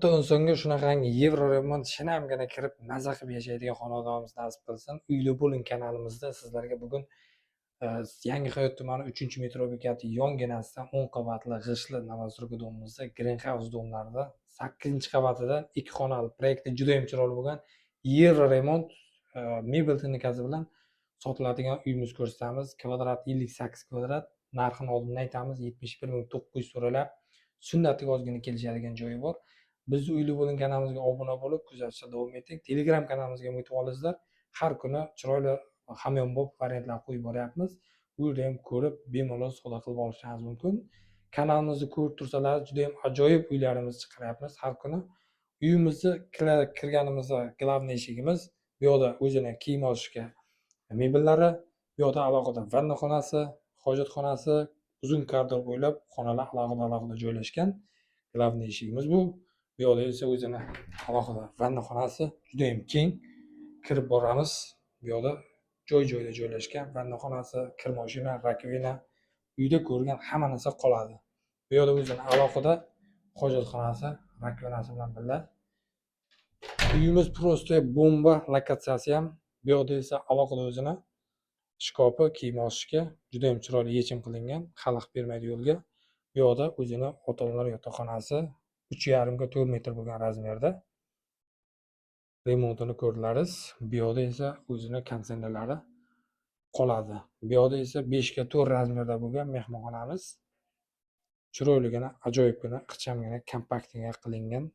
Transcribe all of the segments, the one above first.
Insonga shunaqangi Yevroremont shinamgina kirib maza qilib yashaydigan xonadonimiz nasib qilsin. Uyli bo'ling kanalimizda sizlarga bugun Yangi Hayot tumani 3-metro bekati yonginasidan 10 qavatli g'ishtli Novosturk domimizda Green House domlarida 8-qavatidan 2 xonali proyekti juda ham chiroyli bo'lgan Yevroremont mebel texnikasi bilan sotiladigan uyimiz ko'rsatamiz. Kvadrat 58 kvadrat. Narxini oldindan aytamiz, 71.900 so'ralab. Sunnatiga ozgina kelishadigan joyi bor. Bizni Uyli bo'ling kanalimizga obuna bo'lib, kuzatishda davom eting. Telegram kanalimizga o'tib olasizlar. Har kuni chiroyli hamyonbop variantlar qo'yib boryapmiz. Bu yerda ham ko'rib, bemalol savdo qilib olishingiz mumkin. Kanalimizni ko'rib tursalar, juda ham ajoyib uylarimizni chiqaryapmiz har kuni. Uyimizga kirganimizda glavniy eshigimiz, bu yoqda o'zini kiyim olishga mebellari, bu yoqda alohida vannaxonasi, hojatxonasi, uzun koridor bo'ylab xonalar alohida joylashgan. Glavniy eshigimiz bu. Bu yoqda esa o'zini alohida vannaxonasi, juda ham keng. Kirib boramiz. Bu yoqda joy-joyda joylashgan vannaxonasi, kir mashina, rakovina, uyda ko'rgan hamma narsa qoladi. Bu yoqda o'zini alohida hojatxonasi, rakovinasi bilan birga. Uyimiz prosta bomba lokatsiyasi ham. Bu yoqda esa alohida o'zini shkopi, kiyim olishga juda ham chiroyli yechim qilingan, xalaqit bermaydi yo'lga. Bu yoqda o'zini ota-onalar yotoqxonasi 3,5 ga 4 metr bo'lgan razmerda. Remontini ko'rdilaringiz. Bu yoqda esa o'zini konditsionerlari qoladi. Bu yoqda esa 5 ga 4 razmerda bo'lgan mehmonxonamiz. Chiroyligina, ajoyibgina, ixchamgina, kompaktga qilingan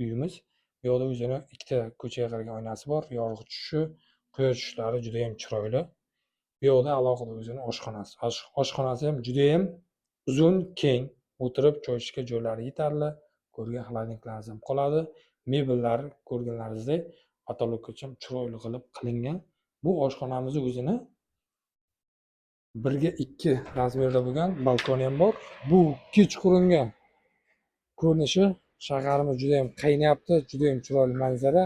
uyimiz. Bu yoqda o'zini ikkita ko'chaga qaragan oynasi bor. Yorug' tushishi, quyosh tushishlari juda ham chiroyli. Bu yoqda alohida o'zini oshxonasi. Oshxonasi ham juda ham uzun, keng. O'tirib choy ichishga joylari yetarli. Ko'rgan xaladniklaringiz ham qoladi. Mebellari ko'rganlaringizdek ataloqacham chiroyli qilib qilingan. Bu oshxonamiz o'zini 1 ga 2 razmerda bo'lgan balkoni ham bor. Bu kechqurunga ko'rinishi shaharimiz juda ham qaynayapti, juda ham chiroyli manzara.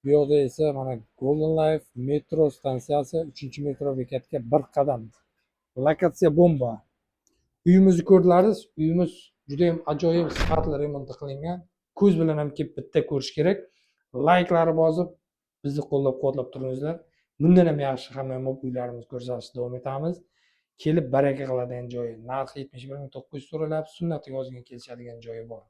Bu yoqda esa mana Golden Life metro stansiyasi 3-metro bekatga 1 qadam. Lokatsiya bomba. Uyimizni ko'rdilaringiz. Uyimiz juda ham ajoyib sifatli remont qilingan. Ko'z bilan ham kelib bitta ko'rish kerak. Layklari bosib, bizni qo'llab-quvvatlab turingizlar. Bundan ham yaxshi hamyonbop uylarimizni ko'rsatishda davom etamiz. Kelib baraka qiladigan joyi. Narxi 71.900 so'ralab, sunnatiga ozgina kelishadigan joyi bor.